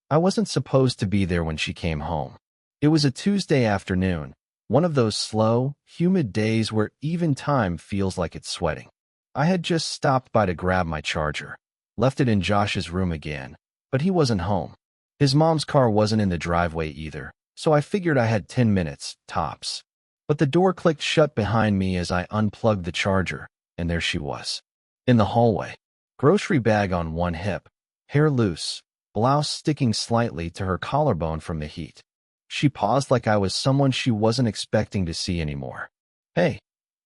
I wasn't supposed to be there when she came home. It was a Tuesday afternoon, one of those slow, humid days where even time feels like it's sweating. I had just stopped by to grab my charger, left it in Josh's room again, but he wasn't home. His mom's car wasn't in the driveway either, so I figured I had 10 minutes, tops. But the door clicked shut behind me as I unplugged the charger, and there she was. In the hallway, grocery bag on one hip, hair loose, blouse sticking slightly to her collarbone from the heat. She paused like I was someone she wasn't expecting to see anymore. "Hey,"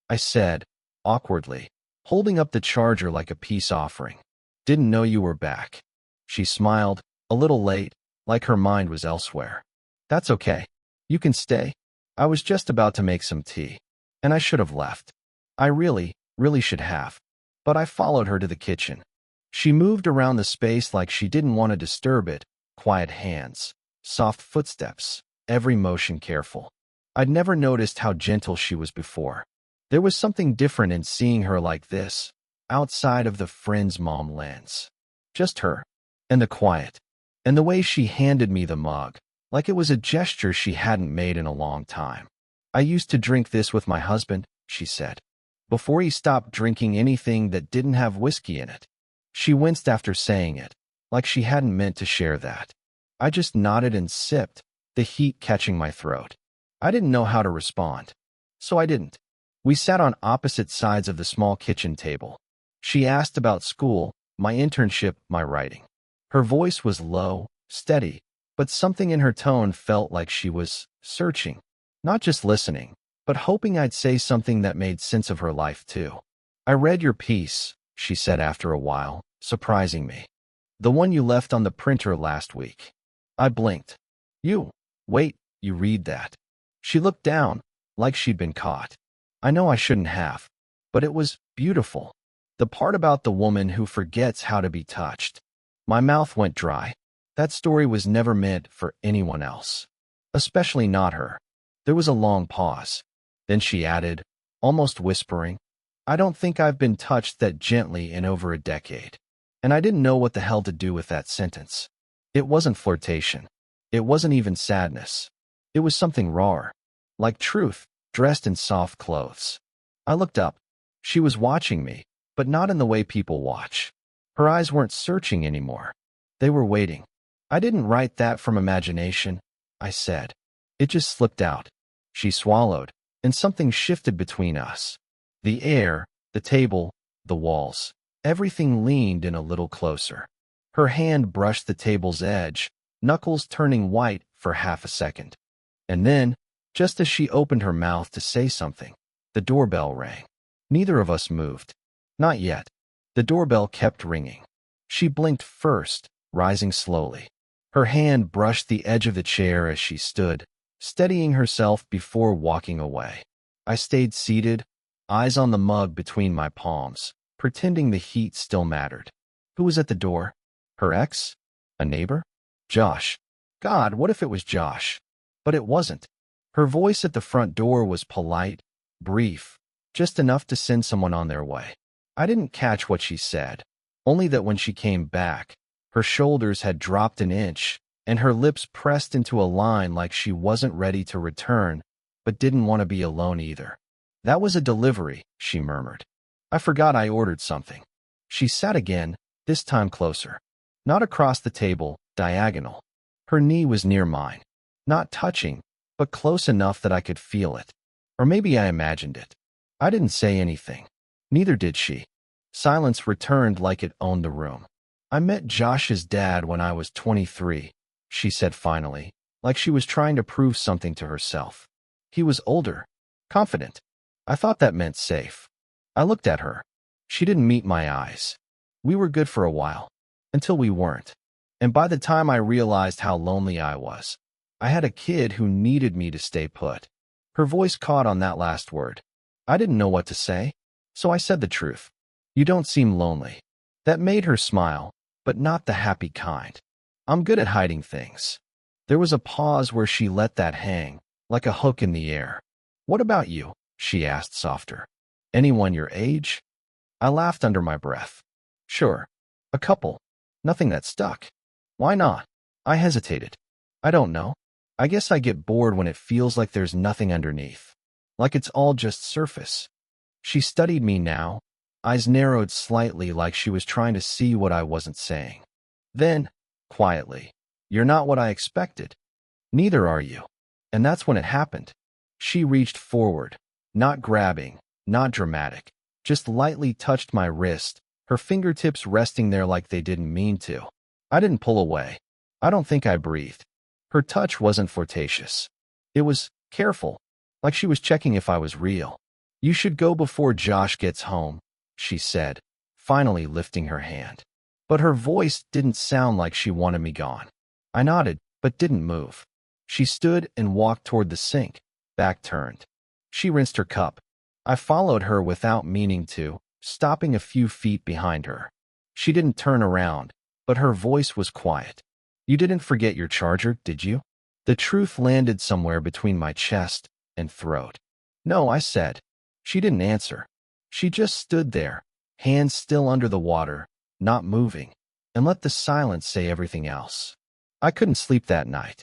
I said, awkwardly, holding up the charger like a peace offering. "Didn't know you were back." She smiled, a little late, like her mind was elsewhere. "That's okay. You can stay." I was just about to make some tea, and I should have left. I really should have. But I followed her to the kitchen. She moved around the space like she didn't want to disturb it, quiet hands, soft footsteps, every motion careful. I'd never noticed how gentle she was before. There was something different in seeing her like this, outside of the friend's mom lens. Just her, and the quiet, and the way she handed me the mug, like it was a gesture she hadn't made in a long time. "I used to drink this with my husband," she said, "before he stopped drinking anything that didn't have whiskey in it." She winced after saying it, like she hadn't meant to share that. I just nodded and sipped, the heat catching my throat. I didn't know how to respond, so I didn't. We sat on opposite sides of the small kitchen table. She asked about school, my internship, my writing. Her voice was low, steady, but something in her tone felt like she was searching, not just listening, but hoping I'd say something that made sense of her life too. "I read your piece," she said after a while, surprising me. "The one you left on the printer last week." I blinked. Wait, you read that?" She looked down, like she'd been caught. I know I shouldn't have, but it was beautiful. The part about the woman who forgets how to be touched. My mouth went dry. That story was never meant for anyone else, especially not her. There was a long pause. Then she added, almost whispering, "I don't think I've been touched that gently in over a decade." And I didn't know what the hell to do with that sentence. It wasn't flirtation. It wasn't even sadness. It was something rawer, like truth, dressed in soft clothes. I looked up. She was watching me, but not in the way people watch. Her eyes weren't searching anymore. They were waiting. "I didn't write that from imagination," I said. It just slipped out. She swallowed, and something shifted between us. The air, the table, the walls. Everything leaned in a little closer. Her hand brushed the table's edge, knuckles turning white for half a second. And then, just as she opened her mouth to say something, the doorbell rang. Neither of us moved. Not yet. The doorbell kept ringing. She blinked first, rising slowly. Her hand brushed the edge of the chair as she stood, steadying herself before walking away. I stayed seated, eyes on the mug between my palms, pretending the heat still mattered. Who was at the door? Her ex? A neighbor? Josh. God, what if it was Josh? But it wasn't. Her voice at the front door was polite, brief, just enough to send someone on their way. I didn't catch what she said, only that when she came back, her shoulders had dropped an inch, and her lips pressed into a line like she wasn't ready to return, but didn't want to be alone either. "That was a delivery," she murmured. "I forgot I ordered something." She sat again, this time closer. Not across the table, diagonal. Her knee was near mine. Not touching, but close enough that I could feel it. Or maybe I imagined it. I didn't say anything. Neither did she. Silence returned like it owned the room. "I met Josh's dad when I was 23, she said finally, like she was trying to prove something to herself. He was older, confident. I thought that meant safe. I looked at her. She didn't meet my eyes. We were good for a while, until we weren't. And by the time I realized how lonely I was, I had a kid who needed me to stay put." Her voice caught on that last word. I didn't know what to say, so I said the truth. "You don't seem lonely." That made her smile, but not the happy kind. "I'm good at hiding things." There was a pause where she let that hang, like a hook in the air. "What about you?" she asked softer. "Anyone your age?" I laughed under my breath. "Sure. A couple. Nothing that stuck." "Why not?" I hesitated. I don't know. I guess I get bored when it feels like there's nothing underneath. Like it's all just surface. She studied me now, eyes narrowed slightly like she was trying to see what I wasn't saying. Then, quietly, "You're not what I expected. Neither are you." And that's when it happened. She reached forward, not grabbing, not dramatic, just lightly touched my wrist, her fingertips resting there like they didn't mean to. I didn't pull away. I don't think I breathed. Her touch wasn't flirtatious. It was careful, like she was checking if I was real. "You should go before Josh gets home," she said, finally lifting her hand. But her voice didn't sound like she wanted me gone. I nodded, but didn't move. She stood and walked toward the sink, back turned. She rinsed her cup. I followed her without meaning to, stopping a few feet behind her. She didn't turn around, but her voice was quiet. "You didn't forget your charger, did you?" The truth landed somewhere between my chest and throat. "No," I said. She didn't answer. She just stood there, hands still under the water, not moving, and let the silence say everything else. I couldn't sleep that night.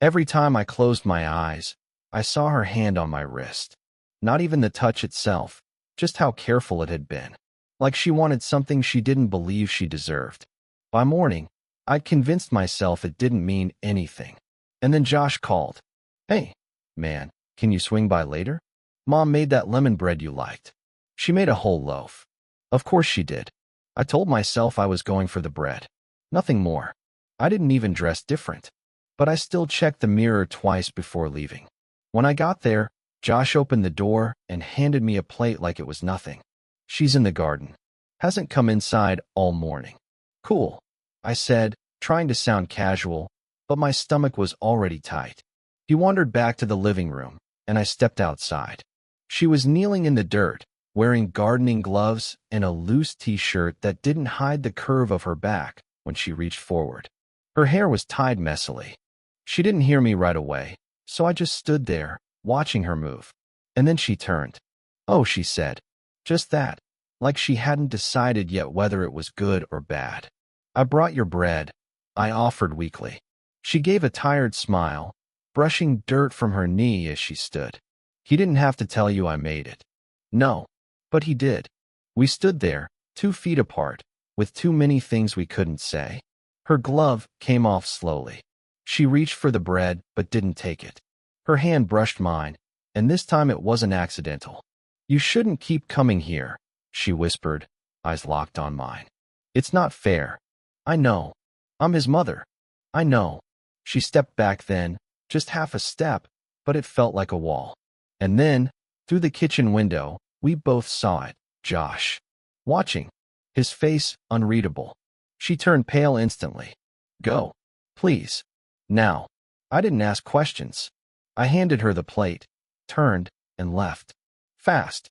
Every time I closed my eyes, I saw her hand on my wrist. Not even the touch itself, just how careful it had been. Like she wanted something she didn't believe she deserved. By morning, I'd convinced myself it didn't mean anything. And then Josh called. "Hey, man, can you swing by later? Mom made that lemon bread you liked." She made a whole loaf. Of course she did. I told myself I was going for the bread. Nothing more. I didn't even dress different. But I still checked the mirror twice before leaving. When I got there, Josh opened the door and handed me a plate like it was nothing. "She's in the garden. Hasn't come inside all morning." "Cool," I said, trying to sound casual, but my stomach was already tight. He wandered back to the living room, and I stepped outside. She was kneeling in the dirt, wearing gardening gloves and a loose t-shirt that didn't hide the curve of her back when she reached forward. Her hair was tied messily. She didn't hear me right away, so I just stood there, watching her move. And then she turned. "Oh," she said. Just that, like she hadn't decided yet whether it was good or bad. "I brought your bread," I offered weakly. She gave a tired smile, brushing dirt from her knee as she stood. "He didn't have to tell you I made it." "No, but he did." We stood there, 2 feet apart, with too many things we couldn't say. Her glove came off slowly. She reached for the bread, but didn't take it. Her hand brushed mine, and this time it wasn't accidental. "You shouldn't keep coming here," she whispered, eyes locked on mine. "It's not fair." "I know. I'm his mother." "I know." She stepped back then, just half a step, but it felt like a wall. And then, through the kitchen window, we both saw it, Josh. Watching. His face unreadable. She turned pale instantly. "Go. Please. Now." I didn't ask questions. I handed her the plate, turned, and left. Fast.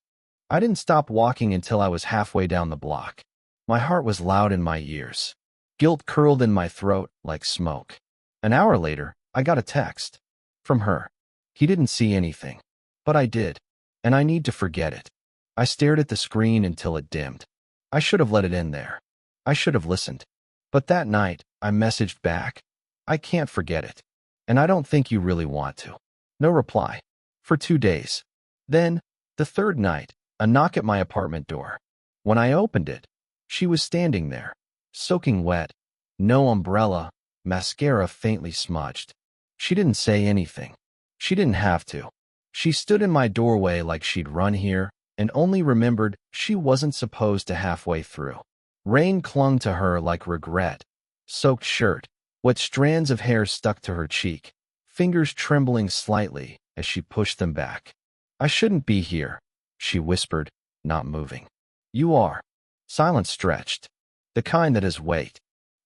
I didn't stop walking until I was halfway down the block. My heart was loud in my ears. Guilt curled in my throat like smoke. An hour later, I got a text. From her. He didn't see anything. But I did. And I need to forget it. I stared at the screen until it dimmed. I should have let it in there. I should have listened. But that night, I messaged back. "I can't forget it. And I don't think you really want to." No reply. For 2 days. Then, the third night, a knock at my apartment door. When I opened it, she was standing there, soaking wet, no umbrella, mascara faintly smudged. She didn't say anything. She didn't have to. She stood in my doorway like she'd run here, and only remembered she wasn't supposed to halfway through. Rain clung to her like regret. Soaked shirt, wet strands of hair stuck to her cheek, fingers trembling slightly as she pushed them back. "I shouldn't be here," she whispered, not moving. "You are." Silence stretched. The kind that has weight.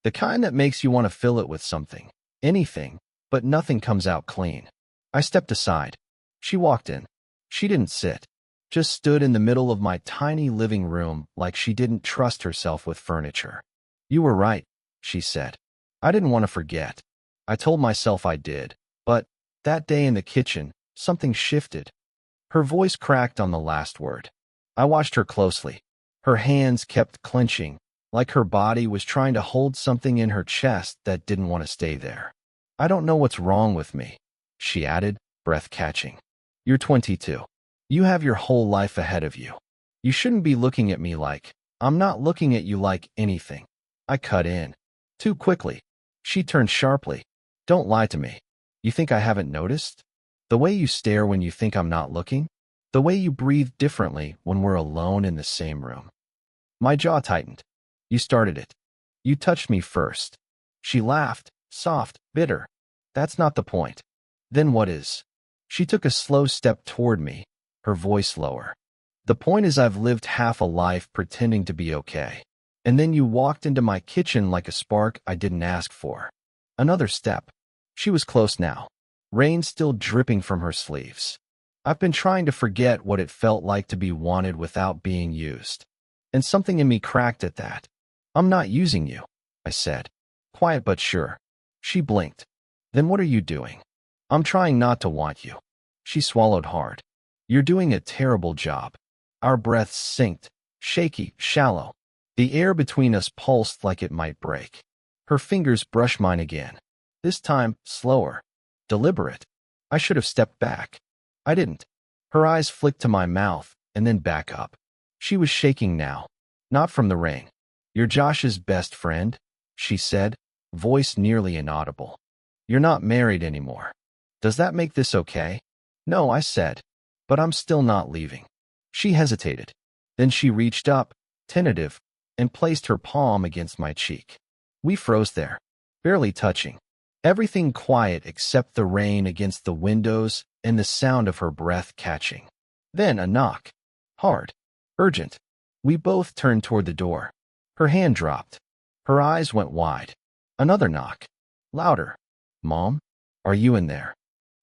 The kind that makes you want to fill it with something. Anything, but nothing comes out clean. I stepped aside. She walked in. She didn't sit. Just stood in the middle of my tiny living room like she didn't trust herself with furniture. "You were right," she said. I didn't want to forget. I told myself I did. But that day in the kitchen, something shifted. Her voice cracked on the last word. I watched her closely. Her hands kept clenching, like her body was trying to hold something in her chest that didn't want to stay there. I don't know what's wrong with me, she added, breath catching. You're 22. You have your whole life ahead of you. You shouldn't be looking at me like, I'm not looking at you like anything. I cut in. Too quickly. She turned sharply. Don't lie to me. You think I haven't noticed? The way you stare when you think I'm not looking? The way you breathe differently when we're alone in the same room? My jaw tightened. You started it. You touched me first. She laughed, soft, bitter. That's not the point. Then what is? She took a slow step toward me, her voice lower. The point is I've lived half a life pretending to be okay. And then you walked into my kitchen like a spark I didn't ask for. Another step. She was close now, rain still dripping from her sleeves. I've been trying to forget what it felt like to be wanted without being used. And something in me cracked at that. I'm not using you, I said. Quiet but sure. She blinked. Then what are you doing? I'm trying not to want you. She swallowed hard. You're doing a terrible job. Our breaths synced, shaky, shallow. The air between us pulsed like it might break. Her fingers brushed mine again. This time, slower. Deliberate. I should have stepped back. I didn't. Her eyes flicked to my mouth and then back up. She was shaking now. Not from the rain. You're Josh's best friend, she said, voice nearly inaudible. You're not married anymore. Does that make this okay? No, I said. But I'm still not leaving. She hesitated. Then she reached up, tentative, and placed her palm against my cheek. We froze there, barely touching. Everything quiet except the rain against the windows and the sound of her breath catching. Then a knock. Hard. Urgent. We both turned toward the door. Her hand dropped. Her eyes went wide. Another knock. Louder. Mom? Are you in there?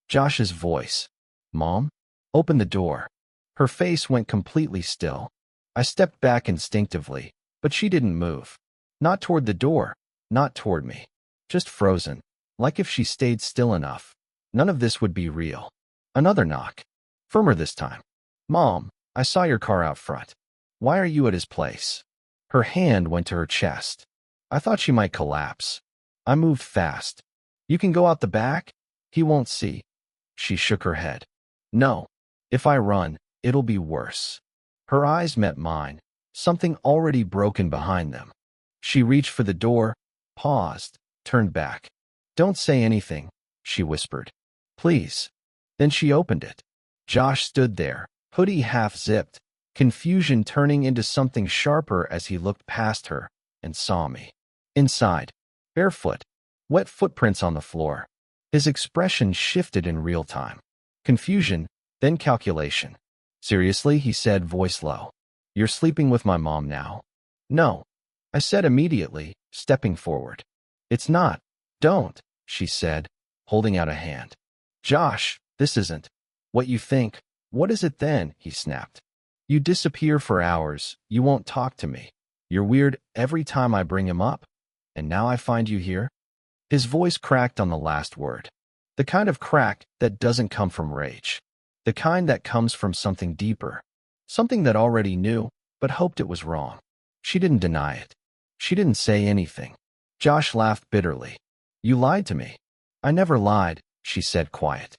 Josh's voice. Mom? Open the door. Her face went completely still. I stepped back instinctively, but she didn't move. Not toward the door, not toward me. Just frozen, like if she stayed still enough. None of this would be real. Another knock. Firmer this time. Mom, I saw your car out front. Why are you at his place? Her hand went to her chest. I thought she might collapse. I moved fast. You can go out the back? He won't see. She shook her head. No. If I run, it'll be worse. Her eyes met mine, something already broken behind them. She reached for the door, paused, turned back. Don't say anything, she whispered. Please. Then she opened it. Josh stood there, hoodie half-zipped, confusion turning into something sharper as he looked past her and saw me. Inside, barefoot, wet footprints on the floor. His expression shifted in real time. Confusion, then calculation. Seriously, he said, voice low. You're sleeping with my mom now? No, I said immediately, stepping forward. It's not. Don't, she said, holding out a hand. Josh, this isn't what you think. What is it then? He snapped. You disappear for hours. You won't talk to me. You're weird every time I bring him up. And now I find you here? His voice cracked on the last word. The kind of crack that doesn't come from rage. The kind that comes from something deeper. Something that already knew, but hoped it was wrong. She didn't deny it. She didn't say anything. Josh laughed bitterly. You lied to me. I never lied, she said quiet.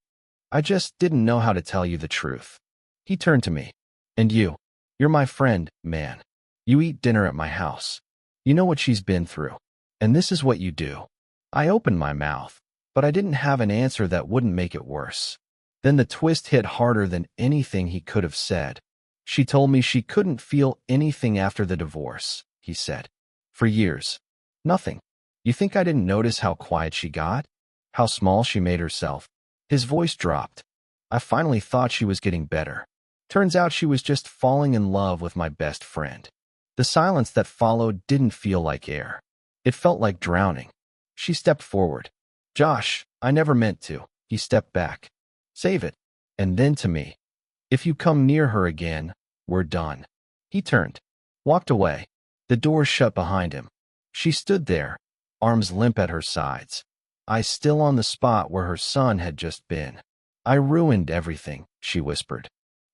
I just didn't know how to tell you the truth. He turned to me. And you? You're my friend, man. You eat dinner at my house. You know what she's been through. And this is what you do. I opened my mouth, but I didn't have an answer that wouldn't make it worse. Then the twist hit harder than anything he could have said. She told me she couldn't feel anything after the divorce, he said. For years. Nothing. You think I didn't notice how quiet she got? How small she made herself? His voice dropped. I finally thought she was getting better. Turns out she was just falling in love with my best friend. The silence that followed didn't feel like air. It felt like drowning. She stepped forward. Josh, I never meant to. He stepped back. Save it. And then to me. If you come near her again, we're done. He turned. Walked away. The door shut behind him. She stood there, arms limp at her sides. Eyes still on the spot where her son had just been. I ruined everything, she whispered.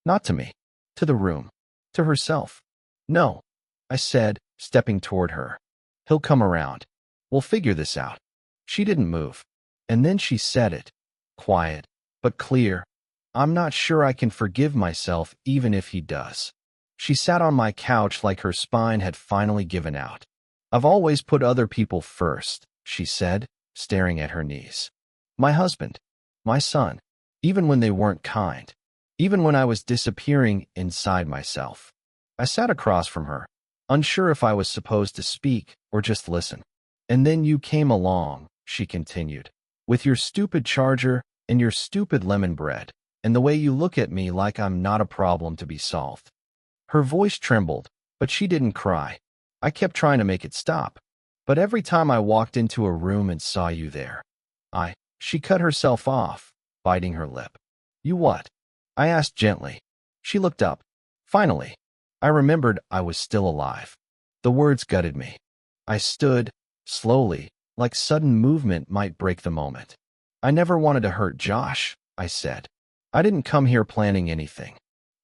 Not to me. To the room. To herself. No, I said, stepping toward her. He'll come around. We'll figure this out. She didn't move. And then she said it, quiet, but clear. I'm not sure I can forgive myself even if he does. She sat on my couch like her spine had finally given out. I've always put other people first, she said, staring at her knees. My husband, my son, even when they weren't kind, even when I was disappearing inside myself. I sat across from her, unsure if I was supposed to speak or just listen. And then you came along, she continued, with your stupid charger and your stupid lemon bread, and the way you look at me like I'm not a problem to be solved. Her voice trembled, but she didn't cry. I kept trying to make it stop. But every time I walked into a room and saw you there, she cut herself off, biting her lip. You what? I asked gently. She looked up. Finally, I remembered I was still alive. The words gutted me. I stood, slowly, like sudden movement might break the moment. I never wanted to hurt Josh, I said. I didn't come here planning anything.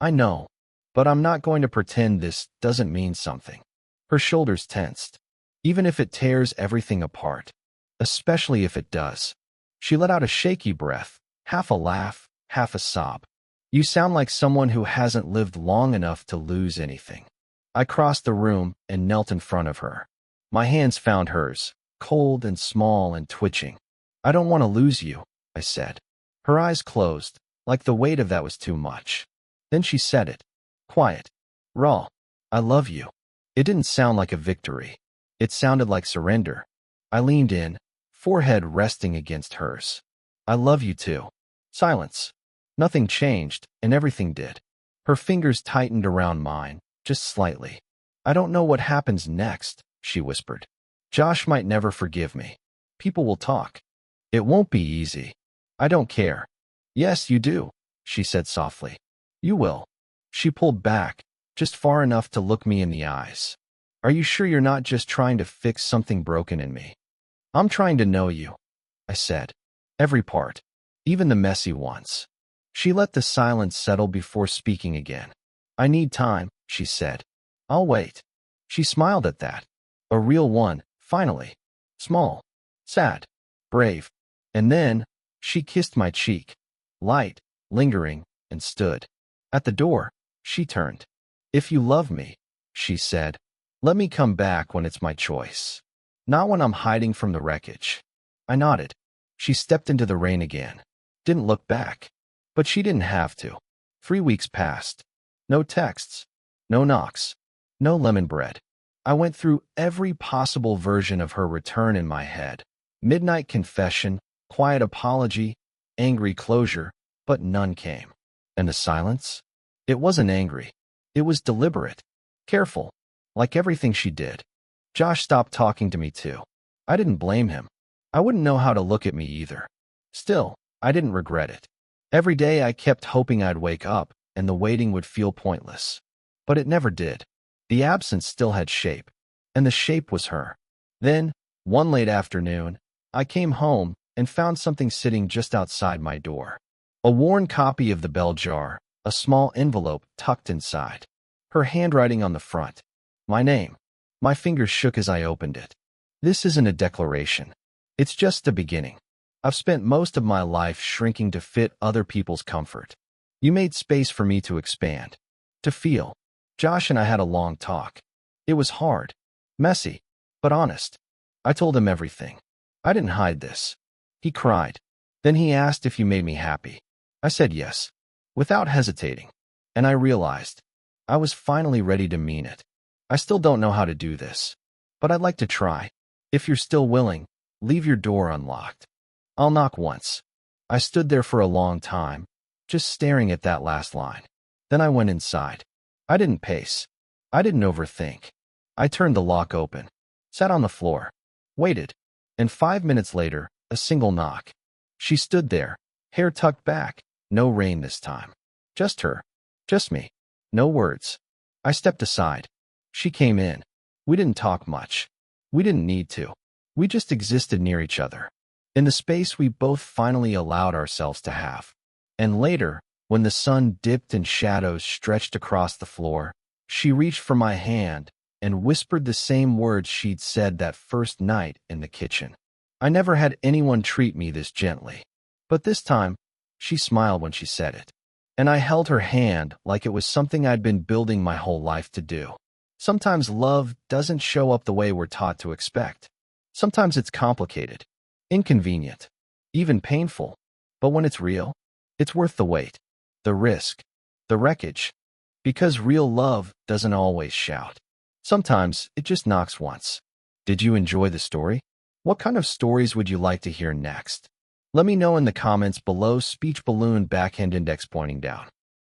I know, but I'm not going to pretend this doesn't mean something. Her shoulders tensed. Even if it tears everything apart. Especially if it does. She let out a shaky breath, half a laugh, half a sob. You sound like someone who hasn't lived long enough to lose anything. I crossed the room and knelt in front of her. My hands found hers, cold and small and twitching. I don't want to lose you, I said. Her eyes closed, like the weight of that was too much. Then she said it. Quiet. Raw. I love you. It didn't sound like a victory. It sounded like surrender. I leaned in, forehead resting against hers. I love you too. Silence. Nothing changed, and everything did. Her fingers tightened around mine, just slightly. I don't know what happens next, she whispered. Josh might never forgive me. People will talk. It won't be easy. I don't care. Yes, you do, she said softly. You will. She pulled back, just far enough to look me in the eyes. Are you sure you're not just trying to fix something broken in me? I'm trying to know you, I said. Every part, even the messy ones. She let the silence settle before speaking again. I need time, she said. I'll wait. She smiled at that. A real one, finally. Small, sad, brave. And then, she kissed my cheek. Light, lingering, and stood. At the door, she turned. If you love me, she said, let me come back when it's my choice. Not when I'm hiding from the wreckage. I nodded. She stepped into the rain again. Didn't look back. But she didn't have to. 3 weeks passed. No texts. No knocks. No lemon bread. I went through every possible version of her return in my head. Midnight confession, quiet apology, angry closure, but none came. And the silence? It wasn't angry. It was deliberate. Careful. Like everything she did. Josh stopped talking to me too. I didn't blame him. I wouldn't know how to look at me either. Still, I didn't regret it. Every day I kept hoping I'd wake up and the waiting would feel pointless. But it never did. The absence still had shape. And the shape was her. Then, one late afternoon, I came home and found something sitting just outside my door. A worn copy of the bell jar, a small envelope tucked inside. Her handwriting on the front. My name. My fingers shook as I opened it. This isn't a declaration. It's just the beginning. I've spent most of my life shrinking to fit other people's comfort. You made space for me to expand. To feel. Josh and I had a long talk. It was hard. Messy. But honest. I told him everything. I didn't hide this. He cried. Then he asked if you made me happy. I said yes. Without hesitating. And I realized. I was finally ready to mean it. I still don't know how to do this. But I'd like to try. If you're still willing, leave your door unlocked. I'll knock once. I stood there for a long time, just staring at that last line. Then I went inside. I didn't pace. I didn't overthink. I turned the lock open, sat on the floor, waited, and 5 minutes later, a single knock. She stood there, hair tucked back, no rain this time. Just her. Just me. No words. I stepped aside. She came in. We didn't talk much. We didn't need to. We just existed near each other. In the space we both finally allowed ourselves to have. And later, when the sun dipped and shadows stretched across the floor, she reached for my hand and whispered the same words she'd said that first night in the kitchen. I never had anyone treat me this gently. But this time, she smiled when she said it. And I held her hand like it was something I'd been building my whole life to do. Sometimes love doesn't show up the way we're taught to expect. Sometimes it's complicated, inconvenient, even painful. But when it's real, it's worth the wait, the risk, the wreckage. Because real love doesn't always shout. Sometimes it just knocks once. Did you enjoy the story? What kind of stories would you like to hear next? Let me know in the comments below. Speech balloon backhand index pointing down.